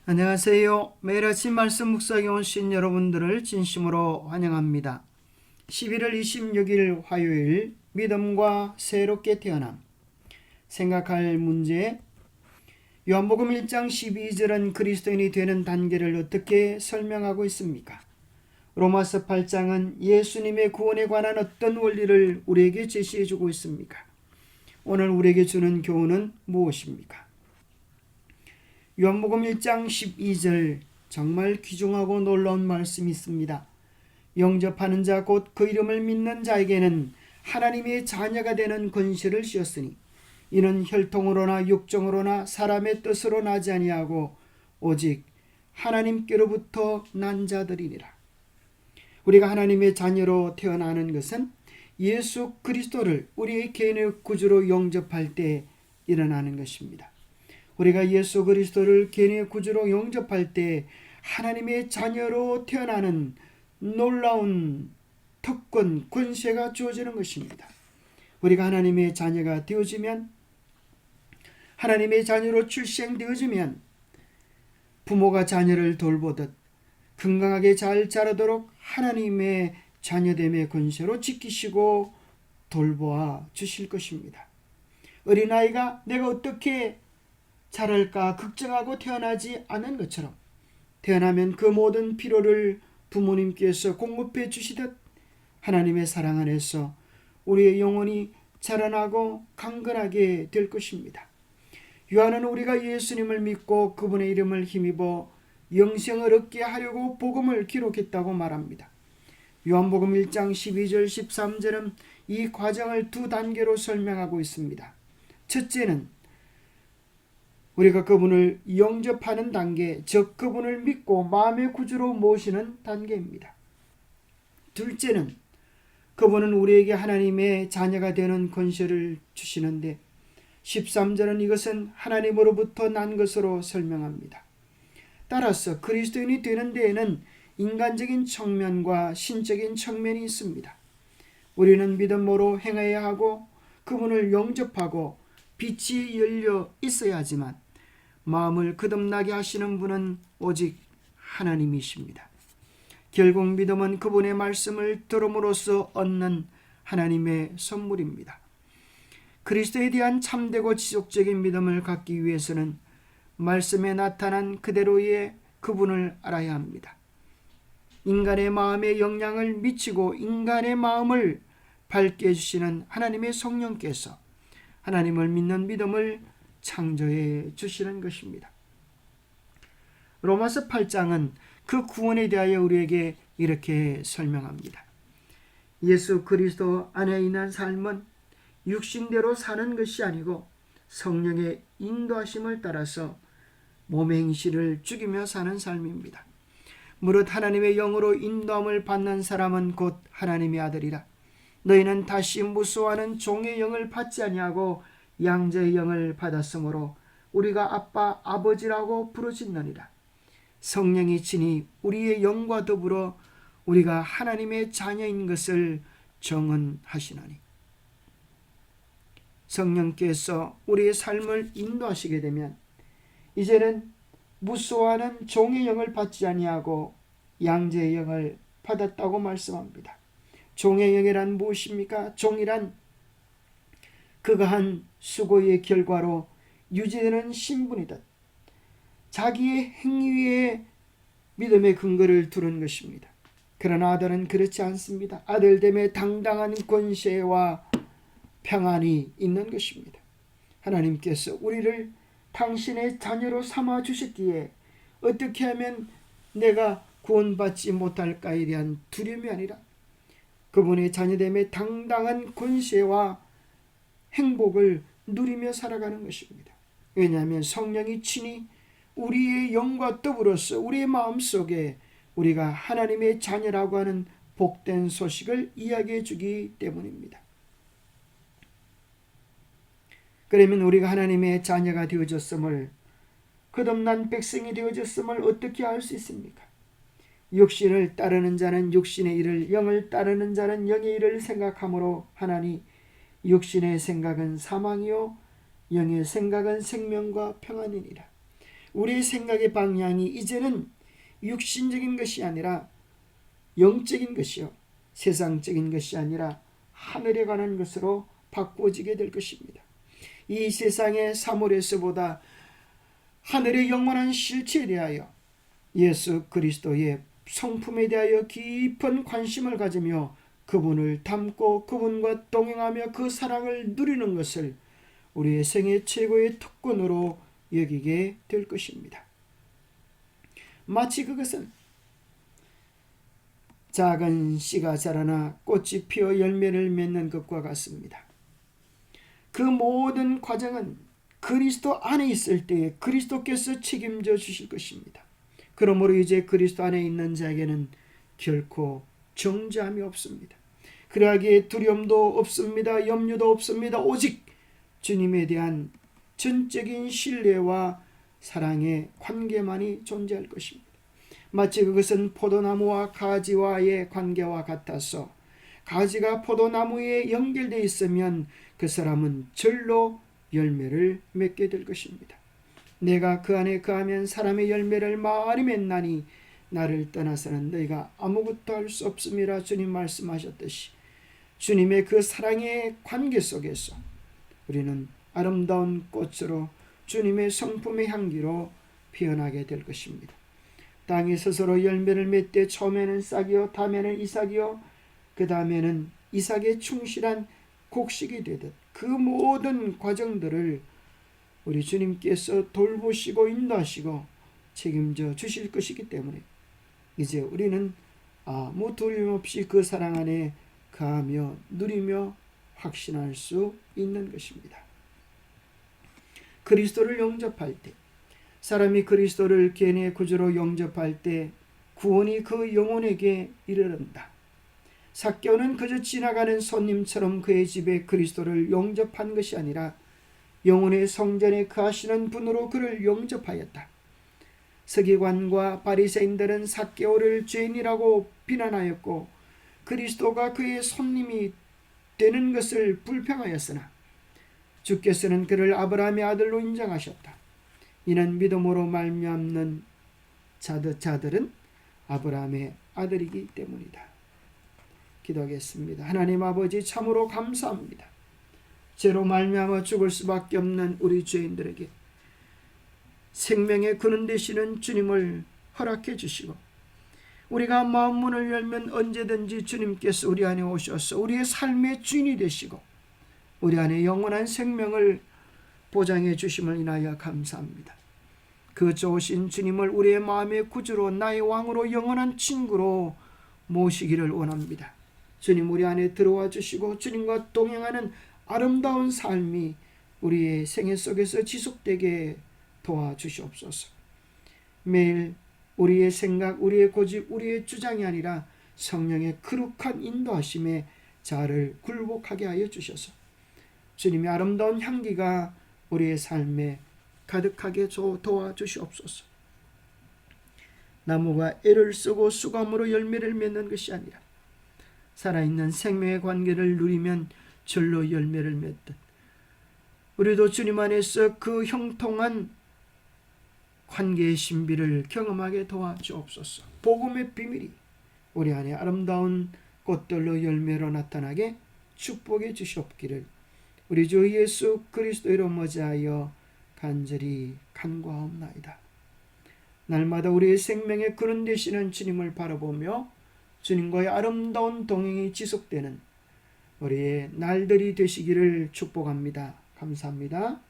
안녕하세요. 매일 아침 말씀 묵상에 오신 여러분들을 진심으로 환영합니다. 11월 26일 화요일 믿음과 새롭게 태어남. 생각할 문제. 요한복음 1장 12절은 그리스도인이 되는 단계를 어떻게 설명하고 있습니까? 로마서 8장은 예수님의 구원에 관한 어떤 원리를 우리에게 제시해 주고 있습니까? 오늘 우리에게 주는 교훈은 무엇입니까? 요한복음 1장 12절 정말 귀중하고 놀라운 말씀이 있습니다. 영접하는 자 곧 그 이름을 믿는 자에게는 하나님의 자녀가 되는 권세를 주었으니 이는 혈통으로나 육정으로나 사람의 뜻으로 나지 아니하고 오직 하나님께로부터 난 자들이니라. 우리가 하나님의 자녀로 태어나는 것은 예수 그리스도를 우리의 개인의 구주로 영접할 때 일어나는 것입니다. 우리가 예수 그리스도를 개인의 구주로 영접할 때 하나님의 자녀로 태어나는 놀라운 특권, 권세가 주어지는 것입니다. 우리가 하나님의 자녀가 되어지면, 하나님의 자녀로 출생되어지면 부모가 자녀를 돌보듯 건강하게 잘 자라도록 하나님의 자녀됨의 권세로 지키시고 돌보아 주실 것입니다. 어린아이가 내가 어떻게 자랄까 걱정하고 태어나지 않은 것처럼 태어나면 그 모든 필요를 부모님께서 공급해 주시듯 하나님의 사랑 안에서 우리의 영혼이 자라나고 강건하게 될 것입니다. 요한은 우리가 예수님을 믿고 그분의 이름을 힘입어 영생을 얻게 하려고 복음을 기록했다고 말합니다. 요한복음 1장 12절 13절은 이 과정을 두 단계로 설명하고 있습니다. 첫째는 우리가 그분을 영접하는 단계, 즉 그분을 믿고 마음의 구주로 모시는 단계입니다. 둘째는 그분은 우리에게 하나님의 자녀가 되는 권세를 주시는데 13절은 이것은 하나님으로부터 난 것으로 설명합니다. 따라서 그리스도인이 되는 데에는 인간적인 측면과 신적인 측면이 있습니다. 우리는 믿음으로 행해야 하고 그분을 영접하고 빛이 열려 있어야 하지만 마음을 거듭나게 하시는 분은 오직 하나님이십니다. 결국 믿음은 그분의 말씀을 들음으로써 얻는 하나님의 선물입니다. 그리스도에 대한 참되고 지속적인 믿음을 갖기 위해서는 말씀에 나타난 그대로의 그분을 알아야 합니다. 인간의 마음에 영향을 미치고 인간의 마음을 밝게 해주시는 하나님의 성령께서 하나님을 믿는 믿음을 창조해 주시는 것입니다. 로마서 8장은 그 구원에 대하여 우리에게 이렇게 설명합니다. 예수 그리스도 안에 있는 삶은 육신대로 사는 것이 아니고 성령의 인도하심을 따라서 몸의 행실을 죽이며 사는 삶입니다. 무릇 하나님의 영으로 인도함을 받는 사람은 곧 하나님의 아들이라. 너희는 다시 무수하는 종의 영을 받지 아니하고 양자의 영을 받았으므로 우리가 아빠 아버지라고 부르짖느니라. 성령이 친히 우리의 영과 더불어 우리가 하나님의 자녀인 것을 정언하시나니. 성령께서 우리의 삶을 인도하시게 되면 이제는 무수하는 종의 영을 받지 아니하고 양자의 영을 받았다고 말씀합니다. 종의 영이란 무엇입니까? 종이란 그가 한 수고의 결과로 유지되는 신분이듯 자기의 행위에 믿음의 근거를 두는 것입니다. 그러나 아들은 그렇지 않습니다. 아들됨에 당당한 권세와 평안이 있는 것입니다. 하나님께서 우리를 당신의 자녀로 삼아 주셨기에 어떻게 하면 내가 구원받지 못할까에 대한 두려움이 아니라 그분의 자녀됨에 당당한 권세와 행복을 누리며 살아가는 것입니다. 왜냐하면 성령이 친히 우리의 영과 더불어서 우리의 마음속에 우리가 하나님의 자녀라고 하는 복된 소식을 이야기해 주기 때문입니다. 그러면 우리가 하나님의 자녀가 되어졌음을, 거듭난 백성이 되어졌음을 어떻게 알 수 있습니까? 육신을 따르는 자는 육신의 일을, 영을 따르는 자는 영의 일을 생각하므로 하나니 육신의 생각은 사망이요 영의 생각은 생명과 평안이니라. 우리의 생각의 방향이 이제는 육신적인 것이 아니라 영적인 것이요, 세상적인 것이 아니라 하늘에 관한 것으로 바꾸어지게 될 것입니다. 이 세상의 사물에서보다 하늘의 영원한 실체에 대하여, 예수 그리스도의 성품에 대하여 깊은 관심을 가지며 그분을 닮고 그분과 동행하며 그 사랑을 누리는 것을 우리의 생애 최고의 특권으로 여기게 될 것입니다. 마치 그것은 작은 씨가 자라나 꽃이 피어 열매를 맺는 것과 같습니다. 그 모든 과정은 그리스도 안에 있을 때에 그리스도께서 책임져 주실 것입니다. 그러므로 이제 그리스도 안에 있는 자에게는 결코 정죄함이 없습니다. 그러하기에 두려움도 없습니다. 염려도 없습니다. 오직 주님에 대한 전적인 신뢰와 사랑의 관계만이 존재할 것입니다. 마치 그것은 포도나무와 가지와의 관계와 같아서 가지가 포도나무에 연결되어 있으면 그 사람은 절로 열매를 맺게 될 것입니다. 내가 그 안에 거하면 사람의 열매를 많이 맺나니 나를 떠나서는 너희가 아무것도 할 수 없음이라 주님 말씀하셨듯이 주님의 그 사랑의 관계 속에서 우리는 아름다운 꽃으로 주님의 성품의 향기로 피어나게 될 것입니다. 땅에 스스로 열매를 맺되 처음에는 싹이요 다음에는 이삭이요 그 다음에는 이삭에 충실한 곡식이 되듯 그 모든 과정들을 우리 주님께서 돌보시고 인도하시고 책임져 주실 것이기 때문에 이제 우리는 아무 두려움 없이 그 사랑 안에 거하며 누리며 확신할 수 있는 것입니다. 그리스도를 영접할 때, 사람이 그리스도를 개인의 구주로 영접할 때 구원이 그 영혼에게 이르른다. 삭개오는 그저 지나가는 손님처럼 그의 집에 그리스도를 영접한 것이 아니라 영혼의 성전에 거하시는 분으로 그를 영접하였다. 서기관과 바리새인들은 삭개오를 죄인이라고 비난하였고 그리스도가 그의 손님이 되는 것을 불평하였으나 주께서는 그를 아브라함의 아들로 인정하셨다. 이는 믿음으로 말미암는 자들은 아브라함의 아들이기 때문이다. 기도하겠습니다. 하나님 아버지, 참으로 감사합니다. 죄로 말미암아 죽을 수밖에 없는 우리 죄인들에게 생명의 근원 되시는 주님을 허락해 주시고 우리가 마음문을 열면 언제든지 주님께서 우리 안에 오셔서 우리의 삶의 주인이 되시고 우리 안에 영원한 생명을 보장해 주심을 인하여 감사합니다. 그 좋으신 주님을 우리의 마음의 구주로, 나의 왕으로, 영원한 친구로 모시기를 원합니다. 주님, 우리 안에 들어와 주시고 주님과 동행하는 아름다운 삶이 우리의 생애 속에서 지속되게 도와주시옵소서. 매일 우리의 생각, 우리의 고집, 우리의 주장이 아니라 성령의 거룩한 인도하심에 자아를 굴복하게 하여 주셔서 주님의 아름다운 향기가 우리의 삶에 가득하게 도와주시옵소서. 나무가 애를 쓰고 수감으로 열매를 맺는 것이 아니라 살아있는 생명의 관계를 누리면 절로 열매를 맺듯 우리도 주님 안에서 그 형통한 관계의 신비를 경험하게 도와주옵소서. 복음의 비밀이 우리 안에 아름다운 꽃들로 열매로 나타나게 축복해 주시옵기를 우리 주 예수 그리스도 이름 머지하여 간절히 간구하옵나이다. 날마다 우리의 생명의 근원 되시는 주님을 바라보며 주님과의 아름다운 동행이 지속되는 우리의 날들이 되시기를 축복합니다. 감사합니다.